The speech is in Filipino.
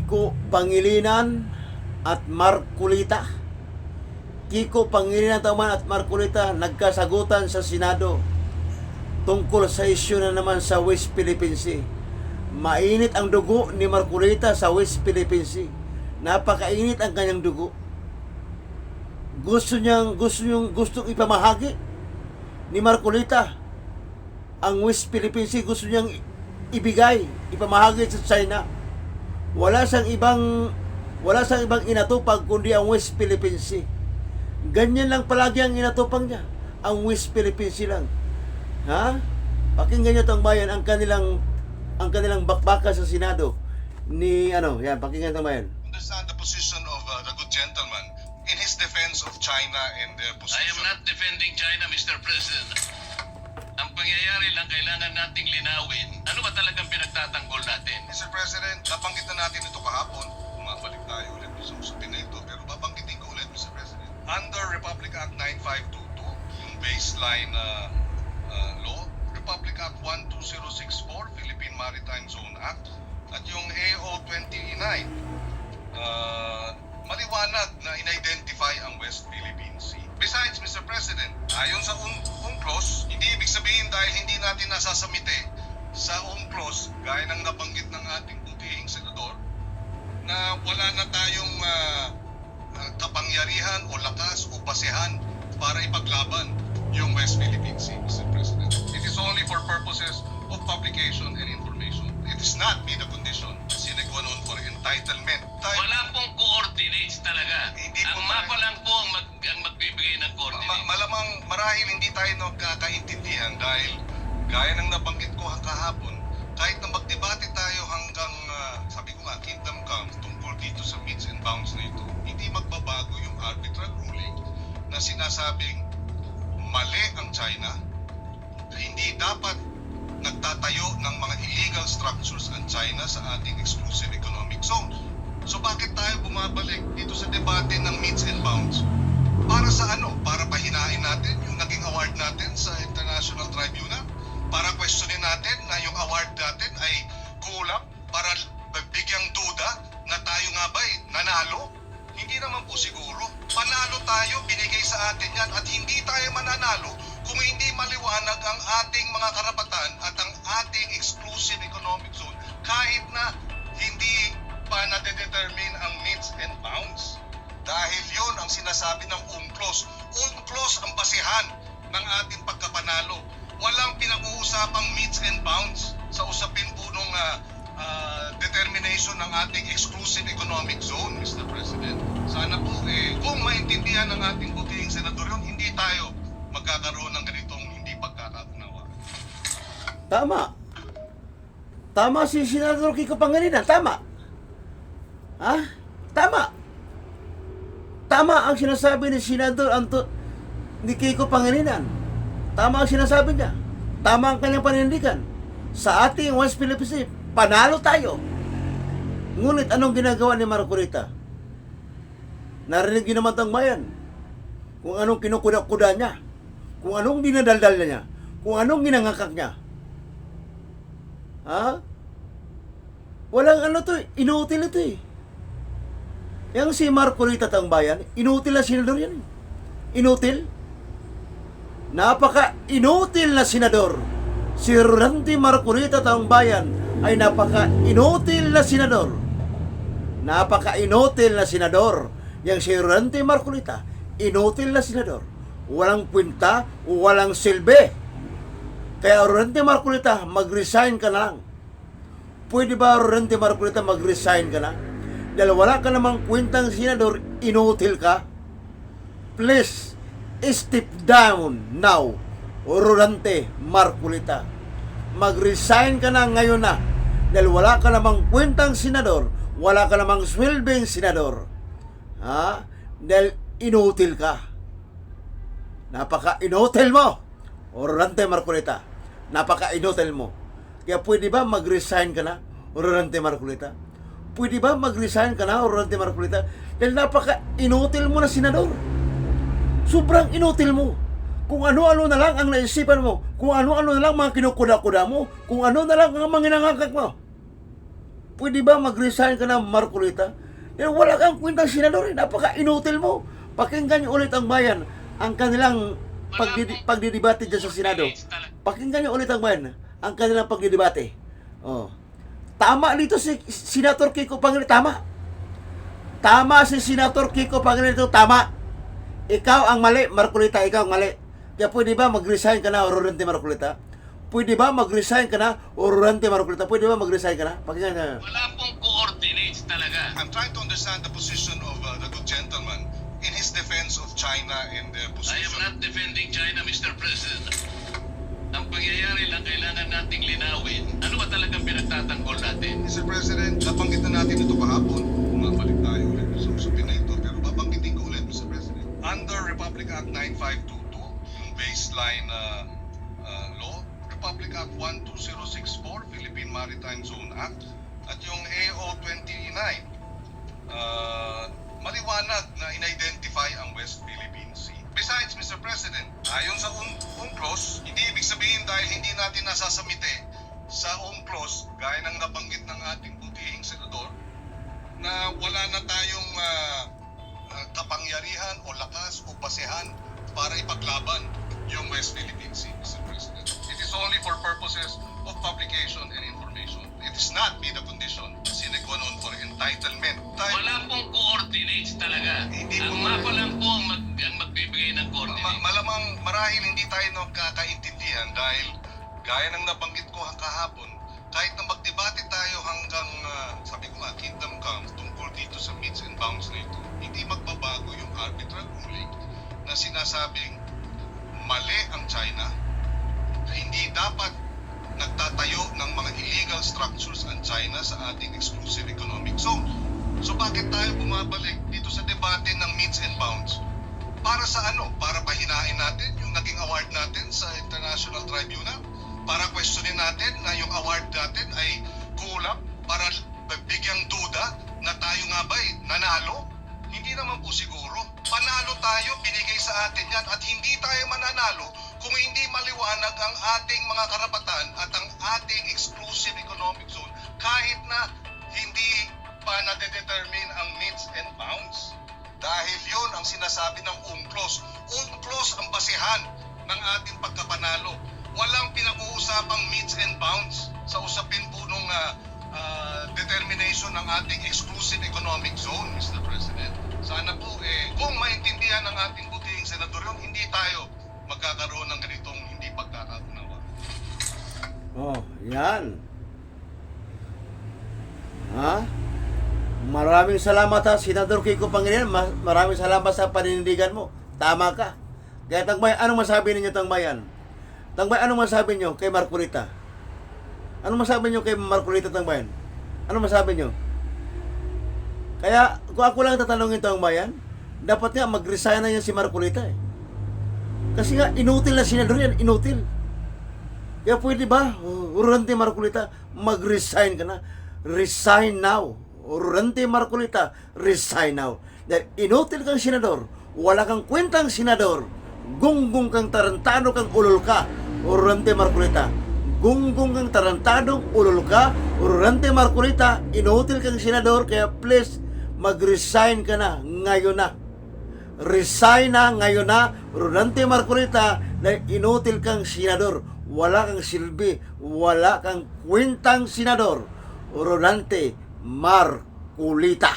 Kiko Pangilinan at Marcolita. Kiko Pangilinan Tauman at Marcolita nagkasagutan sa Senado tungkol sa isyu na naman sa West Philippine Sea. Mainit ang dugo ni Marcolita sa West Philippine Sea. Napakainit ang kanyang dugo. Gustong ipamahagi ni Marcolita ang West Philippine Sea, gusto niyang ipamahagi sa China. Wala siyang ibang inatupag kundi ang West Philippine Sea. Ganyan lang palagi ang inatupag niya, ang West Philippine Sea lang. Ha? Pakinggan niyo tong bayan, ang kanilang bakbaka sa Senado ni yan, pakinggan tong bayan. Understand the position of the good gentleman in his defense of China and their position. I am not defending China, Mr. President. Ang pangyayari lang kailangan nating linawin. Ano ba talagang pinagtatanggol natin? Mr. President, nabanggit na natin ito kahapon. Bumabalik tayo ulit sa usapin na ito, pero babanggitin ko ulit, Mr. President. Under Republic Act 9522, yung baseline law, Republic Act 12064, Philippine Maritime Zone Act, at yung AO 29, maliwanag na in-identify ang West Philippine Sea. Besides, Mr. President, ayon sa UNCLOS, hindi ibig sabihin dahil hindi natin nasasamite sa UNCLOS, gaya ng nabanggit ng ating butihing senador, na wala na tayong kapangyarihan o lakas o basehan para ipaglaban yung West Philippine Sea, Mr. President. It is only for purposes of publication and information. It is not made a condition sine qua non for entitlement. Wala pong coordinates talaga. Hindi ang po mapa lang po ang magbibigay ng coordinates. Malamang marahil hindi tayo nagkakaintindihan dahil gaya ng nabanggit ko kahapon, kahit na magdebate tayo hanggang, sabi ko nga, kingdom come tungkol dito sa meets and bounds na ito, hindi magbabago yung arbitral ruling na sinasabing mali ang China, hindi dapat nagtatayo ng mga illegal structures ang China sa ating exclusive economic zone. So bakit tayo bumabalik dito sa debate ng meets and bounds? Para sa ano? Para pahinain natin yung naging award natin sa International Tribunal? Para questionin natin na yung award natin ay kulang? Para bigyang duda na tayo nga ba'y nanalo? Hindi naman po siguro. Panalo tayo, binigay sa atin yan, at hindi tayo mananalo kung hindi maliwanag ang ating mga karapatan at ang ating exclusive economic zone kahit na hindi pa nade-determine ang meets and bounds. Dahil yun ang sinasabi ng UNCLOS. UNCLOS ang basihan ng ating pagkapanalo. Walang pinag-uusapang meets and bounds sa usapin po nung determination ng ating exclusive economic zone, Mr. President. Sana po, kung maintindihan ng ating butihing senador yun, hindi tayo magkakaroon ng ganitong hindi pagkakaunawa. Tama. Tama si Senador Kiko Pangilinan. Tama. Ha? Tama. Tama ang sinasabi ni Senador ni Kiko Pangilinan. Tama ang sinasabi niya. Tama ang kanyang panindigan. Sa ating West Philippine Sea, panalo tayo. Ngunit anong ginagawa ni Marcolita? Narinig niyo naman tang bayan. Kung anong kinukuda-kuda niya. Kung anong dinadaldal niya. Kung anong ginangakak niya. Ha? Walang to eh. Inuutil ito eh. Yang si Marcolita tang bayan, inuutil na senador yan. Inutil. Napaka-inutil na senador. Si Rodante Marcolita tang bayan ay napaka-inutil na senador. Napaka-inutil na senador. Yang si Rodante Marcolita, inutil na senador. Walang kwenta, walang silbi. Kaya Rodante Marcolita, mag-resign ka na lang. Pwede ba Rodante Marcolita mag-resign ka na? Dahil wala ka namang kwentang senador, inutil ka. Please, step down now, Rodante Marcolita. Mag-resign ka na ngayon na. Dahil wala ka namang kwentang senador, wala ka namang swelbeng senador. Ha? Dahil inutil ka. Napaka-inutil mo, Rodante Marcolita. Napaka-inutil mo. Kaya pwede ba mag-resign ka na, Rodante Marcolita? Pwede ba mag-resign ka na, Rodante Marcolita? Dahil napaka-inutil mo na senador. Sobrang inutil mo. Kung ano-ano na lang ang naisipan mo, kung ano-ano na lang mga kinukuda-kuda mo, kung ano na lang ang mga nangangakak mo. pwede ba mag-resign ka na, Marcolita? Wala kang kwentang senador, napaka-inutil mo. Pakinggan niyo ulit ang bayan, ang kanilang pagdidebate dyan sa Senado. Pakinggan niyo ulit ang bayan, ang kanilang pagdidebate. Oh. Tama dito si Senator Kiko Pangilinan, tama. Tama si Senator Kiko Pangilinan, tama. Ikaw ang mali, Marcolita, ikaw ang mali. Kaya pwede ba mag-resign ka na, Ororente Marcolita? Pwede ba mag-resign ka na, Ororente Marcolita? Pwede ba mag-resign ka na? Pakinggan niyo. Wala pong coordinates talaga. I'm trying to understand the position of the good gentleman in his defense of China and their I am position. not defending China, Mr. President. Ang pangyayari lang kailangan nating linawin. Ano ba talagang pinagtatanggol natin? Mr. President, nabanggit na natin ito kahapon. Bumabalik tayo ulit sa usapin na ito. Pero babanggitin ko ulit, Mr. President. Under Republic Act 9522, yung baseline law, Republic Act 12064, Philippine Maritime Zone Act, at yung AO 29, maliwanag na in-identify ang West Philippine Sea. Besides, Mr. President, ayon sa UNCLOS, hindi ibig sabihin dahil hindi natin nasasamite sa UNCLOS, gaya ng nabanggit ng ating butihing senador, na wala na tayong kapangyarihan o lakas o basehan para ipaglaban yung West Philippine Sea, Mr. President. It is only for purposes of publication and information. It is not be the condition sine qua non for entitlement. Wala pong coordinates talaga. Hindi Ang po- mapa lang po ang magbibigay ng coordinates. Malamang marahil hindi tayo nagkakaintindihan dahil gaya ng nabanggit ko kahapon, kahit na magdebate tayo hanggang, sabi ko nga, kingdom come tungkol dito sa meets and bounds na ito, hindi magbabago yung arbitral ruling na sinasabing mali ang China, na hindi dapat nagtatayo ng mga illegal structures ang China sa ating exclusive economic zone. So bakit tayo bumabalik dito sa debate ng meets and bounds? Para sa ano? Para pahinain natin yung naging award natin sa International Tribunal? Para questionin natin na yung award natin ay kulang? Para bigyang duda na tayo nga ba'y nanalo? Hindi naman po siguro. Panalo tayo, binigay sa atin yan at hindi tayo mananalo kung hindi maliwanag ang ating mga karapatan at ang ating exclusive economic zone kahit na hindi pa nade-determine ang meets and bounds. Dahil yun ang sinasabi ng UNCLOS. UNCLOS ang basehan ng ating pagkapanalo. Walang pinag-uusapang meets and bounds sa usapin po nung determination ng ating exclusive economic zone, Mr. President. Sana po, kung maintindihan ng ating butihing senador yun, hindi tayo magkakaroon ng ganitong hindi pagkakaunawa. Oh, yan. Ha? Maraming salamat ha, Senador Kiko Pangilinan. Maraming salamat sa paninindigan mo. Tama ka. Kaya Tangbay, anong masabi ninyo, Tangbayan? Tangbay, anong masabi nyo kay Marcolita? Anong masabi nyo kay Marcolita, Tangbayan? Anong masabi nyo? Kaya, kung ako lang tatanungin, Tangbayan, dapat nga mag-resign na yan si Marcolita eh. Kasi nga, inutil na senador yan, inutil. Kaya pwede ba, Ororente Marcolita, mag-resign ka na? Resign now. Ororente Marcolita, resign now. Dahil inutil kang senador, wala kang kwentang senador, gunggong kang tarantado kang ulol ka, Ororente Marcolita. Gunggong kang tarantadong ulol ka, Ororente Marcolita, inutil kang senador, kaya please, mag-resign ka na, ngayon na. Resign na ngayon na, Ororente Marcolita, dahil inutil kang senador. Wala kang silbi, wala kang kwentang senador, Ororente Marcolita.